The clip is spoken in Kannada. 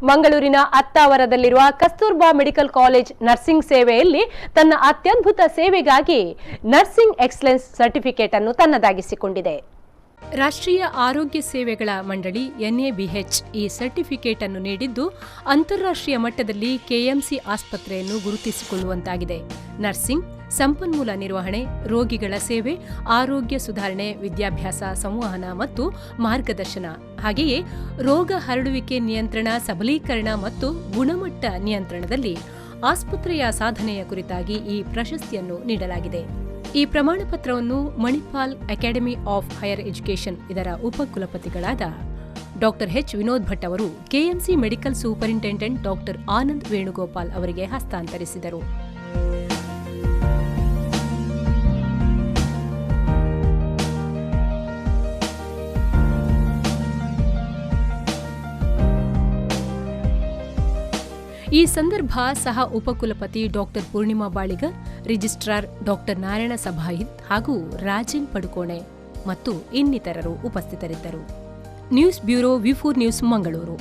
ಮಂಗಳೂರಿನ ಅತ್ತಾವರದಲ್ಲಿರುವ ಕಸ್ತೂರ್ಬಾ ಮೆಡಿಕಲ್ ಕಾಲೇಜ್ ನರ್ಸಿಂಗ್ ಸೇವೆಯಲ್ಲಿ ತನ್ನ ಅತ್ಯದ್ಭುತ ಸೇವೆಗಾಗಿ ನರ್ಸಿಂಗ್ ಎಕ್ಸಲೆನ್ಸ್ ಸರ್ಟಿಫಿಕೇಟ್ ಅನ್ನು ತನ್ನದಾಗಿಸಿಕೊಂಡಿದೆ. ರಾಷ್ಟ್ರೀಯ ಆರೋಗ್ಯ ಸೇವೆಗಳ ಮಂಡಳಿ NABH ಈ ಸರ್ಟಿಫಿಕೇಟ್ ಅನ್ನು ನೀಡಿದ್ದು ಅಂತಾರಾಷ್ಟ್ರೀಯ ಮಟ್ಟದಲ್ಲಿ KMC ಆಸ್ಪತ್ರೆಯನ್ನು ಗುರುತಿಸಿಕೊಳ್ಳುವಂತಾಗಿದೆ. ನರ್ಸಿಂಗ್, ಸಂಪನ್ಮೂಲ ನಿರ್ವಹಣೆ, ರೋಗಿಗಳ ಸೇವೆ, ಆರೋಗ್ಯ ಸುಧಾರಣೆ, ವಿದ್ಯಾಭ್ಯಾಸ, ಸಂವಹನ ಮತ್ತು ಮಾರ್ಗದರ್ಶನ, ಹಾಗೆಯೇ ರೋಗ ಹರಡುವಿಕೆ ನಿಯಂತ್ರಣ, ಸಬಲೀಕರಣ ಮತ್ತು ಗುಣಮಟ್ಟ ನಿಯಂತ್ರಣದಲ್ಲಿ ಆಸ್ಪತ್ರೆಯ ಸಾಧನೆಯ ಕುರಿತಾಗಿ ಈ ಪ್ರಶಸ್ತಿಯನ್ನು ನೀಡಲಾಗಿದೆ. ಈ ಪ್ರಮಾಣಪತ್ರವನ್ನು Manipal academy of higher education ಇದರ ಉಪಕುಲಪತಿಗಳಾದ ಡಾ H. ವಿನೋದ್ ಭಟ್ ಅವರು KMC ಮೆಡಿಕಲ್ ಸೂಪರಿಂಟೆಂಡೆಂಟ್ ಡಾ ಆನಂದ್ ವೇಣುಗೋಪಾಲ್ ಅವರಿಗೆ ಹಸ್ತಾಂತರಿಸಿದರು. ಈ ಸಂದರ್ಭ ಸಹ ಉಪಕುಲಪತಿ ಡಾ ಪೂರ್ಣಿಮಾ ಬಾಳಿಗರ್, ರಿಜಿಸ್ಟ್ರಾರ್ ಡಾ ನಾರಾಯಣ ಸಭಾಹಿತ್ ಹಾಗೂ ರಾಜನ್ ಪಡುಕೋಣೆ ಮತ್ತು ಇನ್ನಿತರರು ಉಪಸ್ಥಿತರಿದ್ದರು. News bureau V4 news Mangaluru.